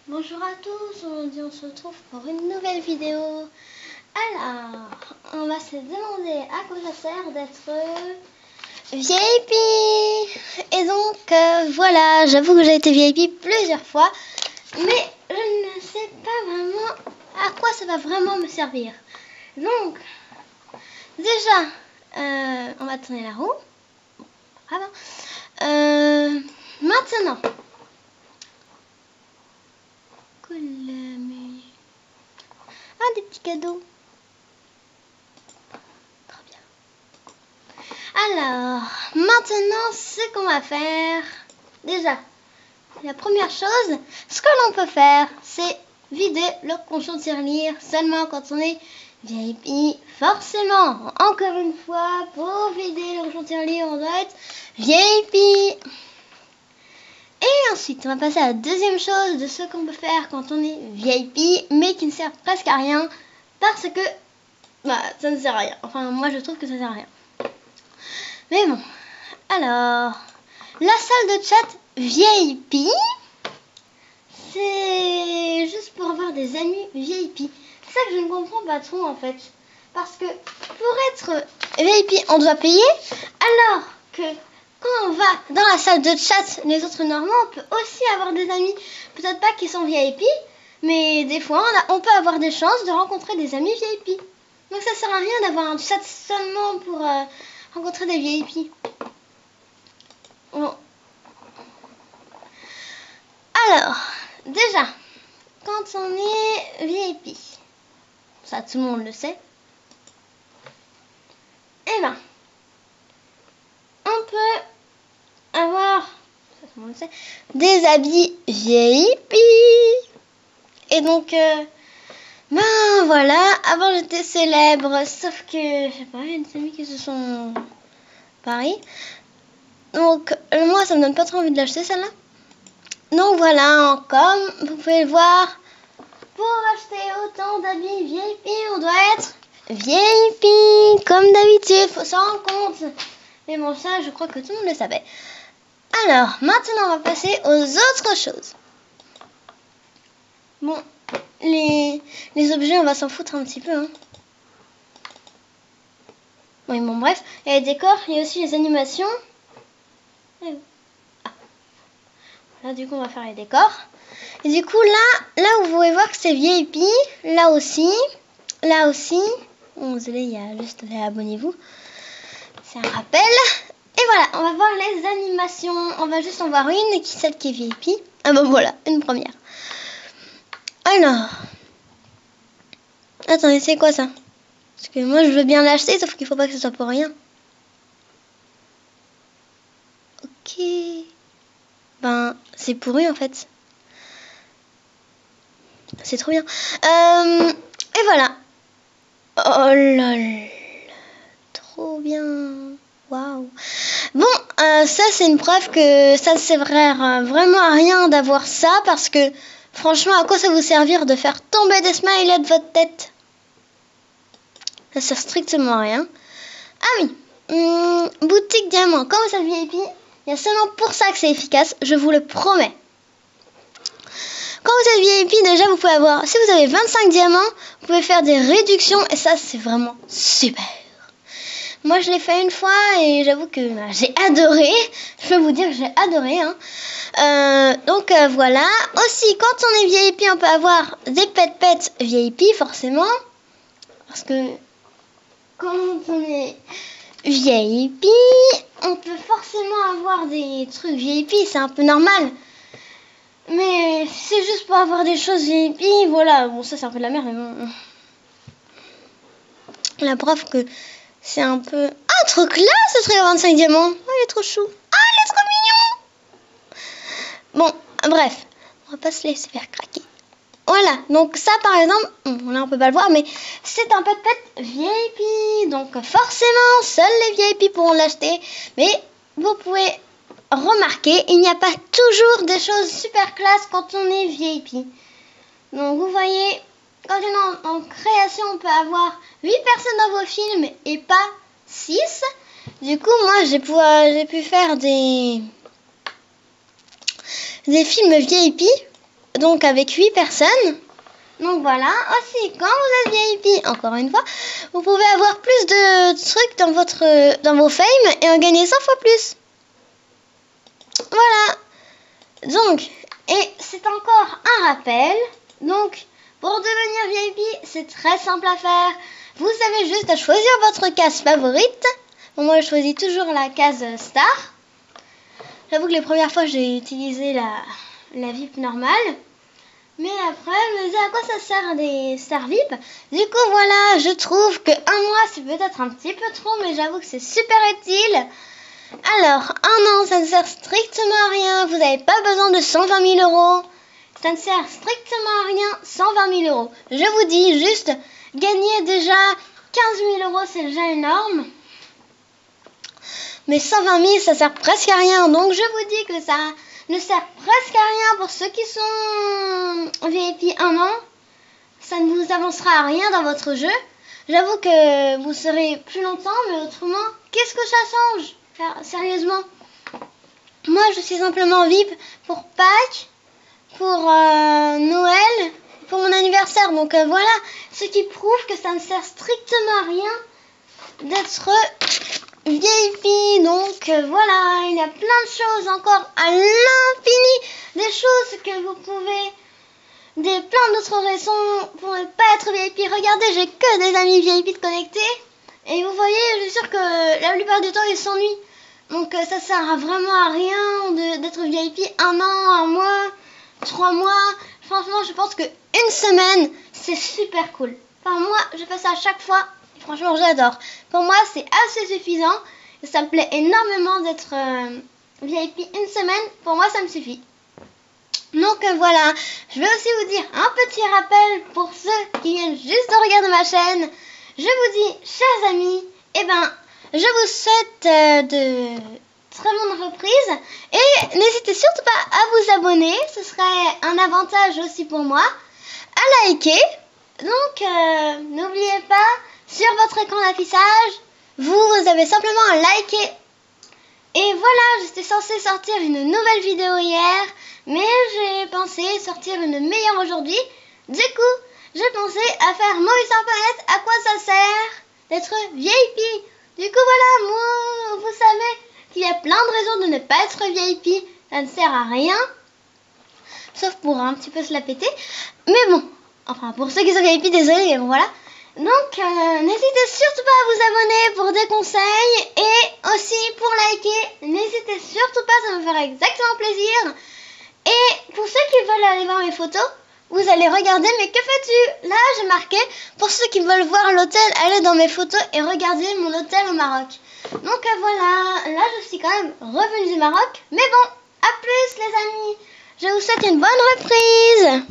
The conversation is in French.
Bonjour à tous, aujourd'hui on se retrouve pour une nouvelle vidéo. Alors, on va se demander à quoi ça sert d'être VIP. Et donc, voilà, j'avoue que j'ai été VIP plusieurs fois, mais je ne sais pas vraiment à quoi ça va vraiment me servir. Donc, déjà, on va tourner la roue. Maintenant, ah, des petits cadeaux. Trop bien. Alors, maintenant, ce qu'on va faire, déjà, la première chose, ce que l'on peut faire, c'est vider le cochon de tirelire seulement quand on est VIP. Forcément, encore une fois, pour vider le cochon de tirelire, on doit être VIP. Et ensuite, on va passer à la deuxième chose de ce qu'on peut faire quand on est VIP, mais qui ne sert presque à rien, parce que ça ne sert à rien. Enfin, moi, je trouve que ça sert à rien. Mais bon, alors, la salle de chat VIP, c'est juste pour avoir des amis VIP. C'est ça que je ne comprends pas trop, en fait. Parce que pour être VIP, on doit payer, alors que quand on va dans la salle de chat, les autres normands, on peut aussi avoir des amis. Peut-être pas qui sont VIP, mais des fois, on peut avoir des chances de rencontrer des amis VIP. Donc ça sert à rien d'avoir un chat seulement pour rencontrer des VIP. Bon. Alors, déjà, quand on est VIP, ça tout le monde le sait, eh ben, on peut avoir, ça tout le monde le sait, des habits VIP. Et donc, ben voilà, avant j'étais célèbre, sauf que, je sais pas, il y a des amis qui se sont pareils. Donc, moi ça me donne pas trop envie de l'acheter celle-là. Donc voilà, comme vous pouvez le voir, pour acheter autant d'habits VIP, on doit être VIP, comme d'habitude, faut s'en rendre compte. Mais bon, ça, je crois que tout le monde le savait. Alors, maintenant, on va passer aux autres choses. Bon, les objets, on va s'en foutre un petit peu. Hein. Oui, bon, bref, il y a les décors, il y a aussi les animations. Là, du coup, on va faire les décors. Et du coup, là où vous pouvez voir que c'est VIP, là aussi. Bon, désolé, il y a juste abonnez-vous. C'est un rappel. Et voilà, on va voir les animations. On va juste en voir une, celle qui est VIP. Ah ben voilà, une première. Alors. Attendez, c'est quoi ça? Parce que moi, je veux bien l'acheter, sauf qu'il faut pas que ce soit pour rien. Ok. Ben, c'est pourri en fait. C'est trop bien. Et voilà. Oh là là. Trop bien. Waouh. Bon, ça c'est une preuve que ça ne servirait vraiment à rien d'avoir ça. Parce que franchement, à quoi ça vous servir de faire tomber des smileys de votre tête? Ça sert strictement à rien. Ah oui. Boutique diamant. Comme ça VIP, il y a seulement pour ça que c'est efficace. Je vous le promets. Quand vous êtes VIP, déjà, vous pouvez avoir, si vous avez 25 diamants, vous pouvez faire des réductions et ça, c'est vraiment super. Moi, je l'ai fait une fois et j'avoue que j'ai adoré. Je peux vous dire que j'ai adoré. Hein. Donc, voilà. Aussi, quand on est VIP, on peut avoir des pets VIP, forcément. Parce que quand on est VIP, on peut forcément avoir des trucs VIP. C'est un peu normal. Mais c'est juste pour avoir des choses VIP, voilà. Bon, ça c'est un peu de la merde, mais bon. La preuve que c'est un peu... Ah, trop classe ce truc à 25 diamants. Oh, il est trop chou. Ah, il est trop mignon. Bon, bref. On va pas se laisser faire craquer. Voilà, donc ça par exemple, là on peut pas le voir, mais c'est un pet VIP. Donc forcément, seuls les VIP pourront l'acheter. Mais vous pouvez... remarquez, il n'y a pas toujours des choses super classe quand on est VIP. Donc vous voyez, quand on est en création, on peut avoir 8 personnes dans vos films et pas 6. Du coup, moi, j'ai pu faire des films VIP donc avec 8 personnes. Donc voilà, aussi quand vous êtes VIP, encore une fois, vous pouvez avoir plus de trucs dans vos fames et en gagner 100 fois plus. Voilà. Donc, et c'est encore un rappel. Donc, pour devenir VIP, c'est très simple à faire. Vous avez juste à choisir votre case favorite. Bon, moi, je choisis toujours la case Star. J'avoue que les premières fois, j'ai utilisé la VIP normale. Mais après, je me disais à quoi ça sert des stars VIP. Du coup, voilà, je trouve que 1 mois, c'est peut-être un petit peu trop, mais j'avoue que c'est super utile. Alors, 1 an, ça ne sert strictement à rien. Vous n'avez pas besoin de 120 000 euros. Ça ne sert strictement à rien, 120 000 euros. Je vous dis juste, gagner déjà 15 000 euros, c'est déjà énorme. Mais 120 000, ça sert presque à rien. Donc, je vous dis que ça ne sert presque à rien pour ceux qui sont VIP 1 an. Ça ne vous avancera à rien dans votre jeu. J'avoue que vous serez plus longtemps, mais autrement, qu'est-ce que ça change? Sérieusement. Moi, je suis simplement VIP pour Pâques, pour Noël, pour mon anniversaire. Donc voilà, ce qui prouve que ça ne sert strictement à rien d'être VIP. Donc voilà, il y a plein de choses encore à l'infini, des choses que vous pouvez, plein d'autres raisons pour ne pas être VIP. Regardez, j'ai que des amis VIP de connectés et vous voyez, je suis sûre que la plupart du temps ils s'ennuient. Donc ça sert vraiment à rien d'être VIP 1 an, 1 mois, 3 mois. Franchement, je pense que 1 semaine, c'est super cool. Enfin, moi, je fais ça à chaque fois. Et franchement, j'adore. Pour moi, c'est assez suffisant. Et ça me plaît énormément d'être VIP 1 semaine. Pour moi, ça me suffit. Donc voilà, je vais aussi vous dire un petit rappel pour ceux qui viennent juste de regarder ma chaîne. Je vous dis, chers amis, je vous souhaite de très bonnes reprises et n'hésitez surtout pas à vous abonner, ce serait un avantage aussi pour moi, à liker. Donc n'oubliez pas, sur votre écran d'affichage, vous avez simplement à liker. Et voilà, j'étais censée sortir une nouvelle vidéo hier, mais j'ai pensé sortir une meilleure aujourd'hui. Du coup, j'ai pensé à faire Movistar.net, à quoi ça sert d'être VIP. Du coup, voilà, moi, vous savez qu'il y a plein de raisons de ne pas être VIP. Ça ne sert à rien, sauf pour un petit peu se la péter. Mais bon, enfin, pour ceux qui sont VIP, désolé, mais bon, voilà. Donc, n'hésitez surtout pas à vous abonner pour des conseils et aussi pour liker. N'hésitez surtout pas, ça me ferait exactement plaisir. Et pour ceux qui veulent aller voir mes photos, vous allez regarder, mais que fais-tu? Là, j'ai marqué, pour ceux qui veulent voir l'hôtel, allez dans mes photos et regardez mon hôtel au Maroc. Donc voilà, là je suis quand même revenue du Maroc. Mais bon, à plus les amis. Je vous souhaite une bonne reprise.